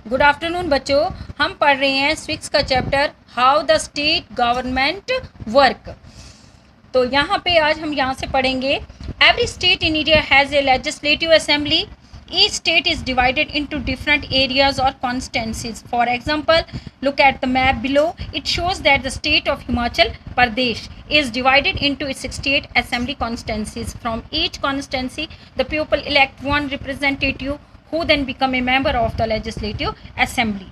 Good afternoon बच्चों। हम पढ़ रहे हैं स्विक्स का chapter how the state government work. तो यहाँ पे आज हम यहाँ से पढ़ेंगे every state in India has a legislative assembly. Each state is divided into different areas or constituencies. For example, look at the map below. It shows that the state of Himachal Pradesh is divided into 68 assembly constituencies. From each constituency, the people elect one representative who then become a member of the legislative assembly.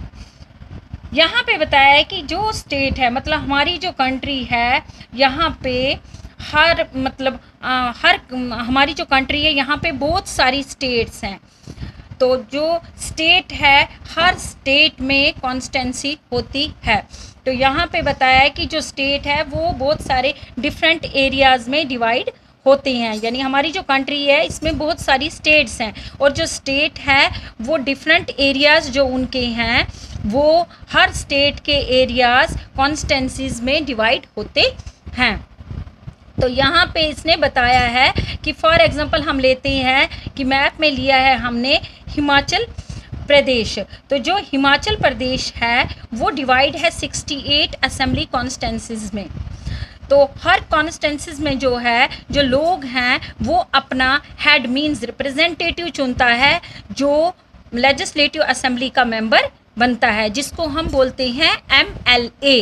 यहाँ पे बताया है कि जो state है मतलब हमारी जो कंट्री है यहाँ पे हर हमारी जो कंट्री है यहाँ पे बहुत सारी स्टेट्स हैं. तो जो स्टेट है हर स्टेट में कॉन्स्टेंसी होती है. तो यहाँ पे बताया है कि जो स्टेट है वो बहुत सारे डिफरेंट एरियाज़ में डिवाइड होते हैं. यानी हमारी जो कंट्री है इसमें बहुत सारी स्टेट्स हैं और जो स्टेट है वो डिफरेंट एरियाज़ जो उनके हैं वो हर स्टेट के एरियाज़ कॉन्स्टेंसीज़ में डिवाइड होते हैं. तो यहाँ पे इसने बताया है कि फॉर एग्जांपल हम लेते हैं कि मैप में लिया है हमने हिमाचल प्रदेश. तो जो हिमाचल प्रदेश है वो डिवाइड है 68 असेंबली कॉन्स्टेंसीज़ में. तो हर कॉन्स्टेंसीज़ में जो है जो लोग हैं वो अपना हेड मीन्स रिप्रेजेंटेटिव चुनता है जो लेजिस्लेटिव असेंबली का मेंबर बनता है जिसको हम बोलते हैं MLA.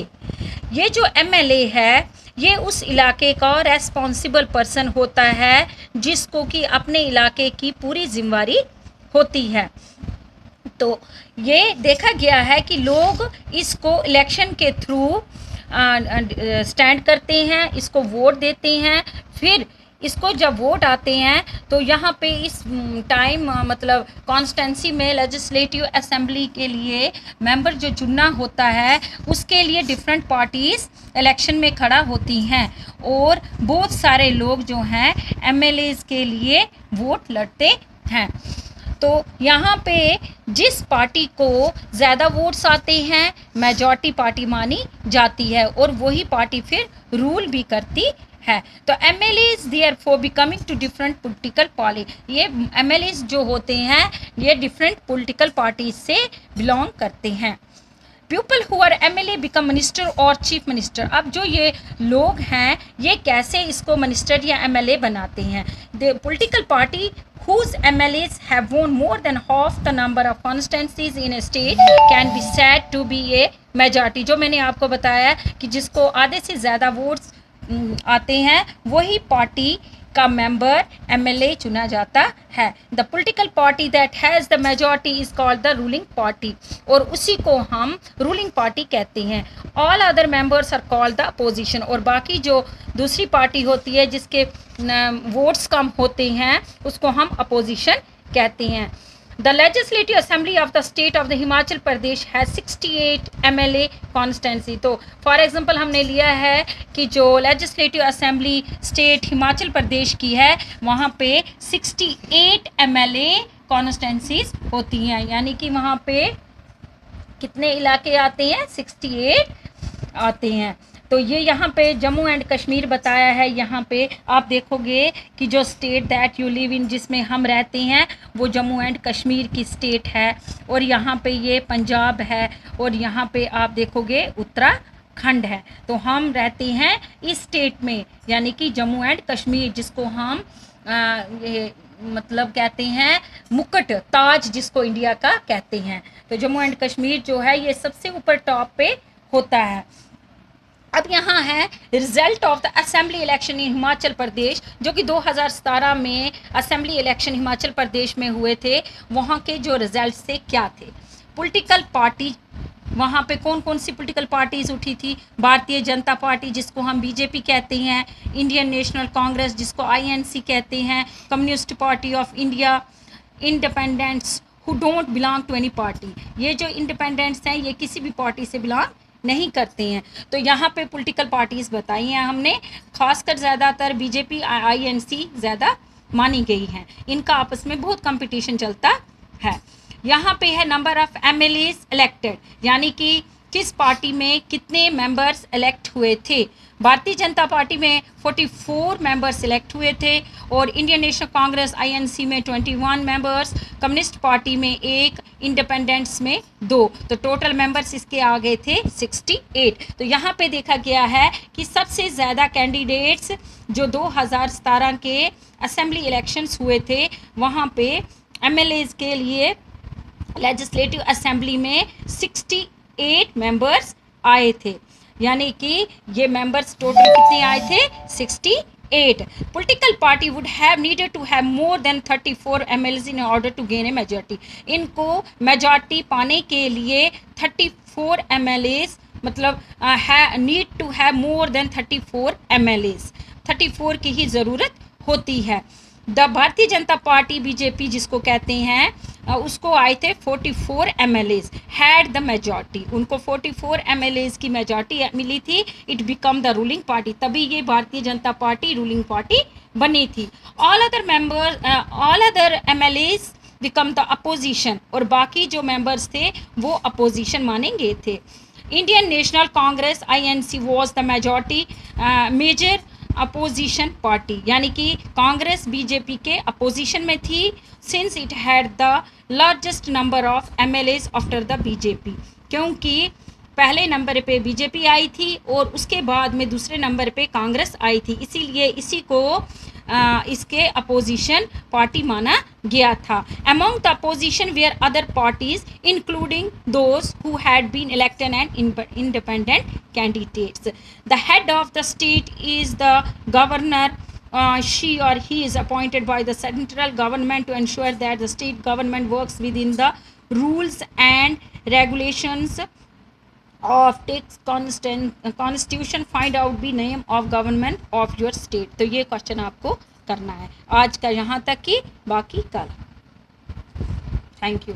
ये जो MLA है ये उस इलाके का रेस्पॉन्सिबल पर्सन होता है जिसको कि अपने इलाके की पूरी जिम्मेवारी होती है. तो ये देखा गया है कि लोग इसको इलेक्शन के थ्रू स्टैंड करते हैं, इसको वोट देते हैं. फिर इसको जब वोट आते हैं तो यहाँ पे इस टाइम मतलब कॉन्स्टेंसी में लेजिस्लेटिव असेंबली के लिए मेंबर जो चुनना होता है उसके लिए डिफरेंट पार्टीज़ इलेक्शन में खड़ा होती हैं और बहुत सारे लोग जो हैं MLAs के लिए वोट लड़ते हैं. तो यहाँ पे जिस पार्टी को ज़्यादा वोट्स आते हैं मेजॉरिटी पार्टी मानी जाती है और वही पार्टी फिर रूल भी करती है. तो MLAs therefore becoming to different political party. ये MLAs जो होते हैं ये डिफरेंट पॉलिटिकल पार्टीज से बिलोंग करते हैं. People who are MLA become minister और चीफ मिनिस्टर. अब जो ये लोग हैं ये कैसे इसको मिनिस्टर या MLA बनाते हैं. The political party whose MLAs have won more than half the number of constituencies in a state can be said to be a majority. जो मैंने आपको बताया कि जिसको आधे से ज़्यादा वोट्स आते हैं वही पार्टी का मेंबर MLA चुना जाता है. The political party that has the majority is called the ruling party और उसी को हम रूलिंग पार्टी कहते हैं. All other members are called the opposition और बाकी जो दूसरी पार्टी होती है जिसके वोट्स कम होते हैं उसको हम अपोजिशन कहते हैं. The Legislative Assembly of the state of the Himachal Pradesh has 68 MLA constituency. तो फॉर एग्जांपल हमने लिया है कि जो legislative assembly state Himachal Pradesh की है वहाँ पे 68 MLA कॉन्स्टेंसीज होती हैं. यानी कि वहाँ पे कितने इलाके आते हैं 68 आते हैं. तो ये यहाँ पे जम्मू एंड कश्मीर बताया है. यहाँ पे आप देखोगे कि जो state that you live in जिसमें हम रहते हैं वो जम्मू एंड कश्मीर की स्टेट है और यहाँ पे ये पंजाब है और यहाँ पे आप देखोगे उत्तराखंड है. तो हम रहते हैं इस स्टेट में यानी कि जम्मू एंड कश्मीर जिसको हम ये मतलब कहते हैं मुकुट ताज जिसको इंडिया का कहते हैं. तो जम्मू एंड कश्मीर जो है ये सबसे ऊपर टॉप पे होता है. अब यहाँ है result of the assembly election in Himachal Pradesh जो कि 2017 में असेंबली इलेक्शन हिमाचल प्रदेश में हुए थे. वहाँ के जो रिजल्ट थे क्या थे. पॉलिटिकल पार्टी वहाँ पे कौन कौन सी पॉलिटिकल पार्टीज उठी थी. भारतीय जनता पार्टी जिसको हम BJP कहते हैं, इंडियन नेशनल कांग्रेस जिसको INC कहते हैं, communist party of India, independents who don't belong to any party. ये जो इंडिपेंडेंट्स हैं ये किसी भी पार्टी से बिलोंग नहीं करते हैं. तो यहाँ पे पॉलिटिकल पार्टीज़ बताई हैं हमने. खासकर ज़्यादातर BJP INC ज़्यादा मानी गई हैं. इनका आपस में बहुत कंपटीशन चलता है. यहाँ पे है नंबर ऑफ़ MLAs इलेक्टेड यानी कि किस पार्टी में कितने मेंबर्स इलेक्ट हुए थे. भारतीय जनता पार्टी में 44 मेंबर सिलेक्ट हुए थे और इंडियन नेशनल कांग्रेस INC में 21 मेंबर्स, कम्युनिस्ट पार्टी में 1, इंडिपेंडेंट्स में 2, तो टोटल मेंबर्स इसके आ गए थे 68। तो यहाँ पे देखा गया है कि सबसे ज़्यादा कैंडिडेट्स जो 2017 के असेंबली इलेक्शंस हुए थे वहाँ पे MLAs के लिए लेजिस्लेटिव असेंबली में 68 मेंबर्स आए थे, यानी कि ये मेंबर्स टोटल कितने आए थे 68। Political party would have needed to have more than 34 MLAs in order to gain a majority. इनको मेजॉरिटी पाने के लिए 34 MLAs मतलब need to have more than 34 MLAs, 34 की ही ज़रूरत होती है। The Bharatiya Janata party BJP जिसको कहते हैं उसको आए थे 44 MLAs, हैड द मेजॉरिटी, उनको 44 MLAs की मेजॉरिटी मिली थी, it become the ruling party, तभी ये Bharatiya Janata party ruling party बनी थी। All other MLAs become the opposition, और बाकी जो मेंबर्स थे वो अपोजिशन माने गए थे। Indian National Congress INC was the majority major opposition party, यानी कि कांग्रेस BJP के अपोजिशन में थी, since it had the largest number of MLAs after the BJP, क्योंकि पहले नंबर पे BJP आई थी और उसके बाद में दूसरे नंबर पे कांग्रेस आई थी, इसीलिए इसी को इसके अपोजिशन पार्टी माना गया था। Among the opposition were other parties including those who had been elected and independent candidates. The head of the state is the governor, she or he is appointed by the central government to ensure that the state government works within the rules and regulations of its constitution. Find out the name of government of your state। तो ये question आपको करना है। आज का यहाँ तक ही, बाकी कल। Thank you.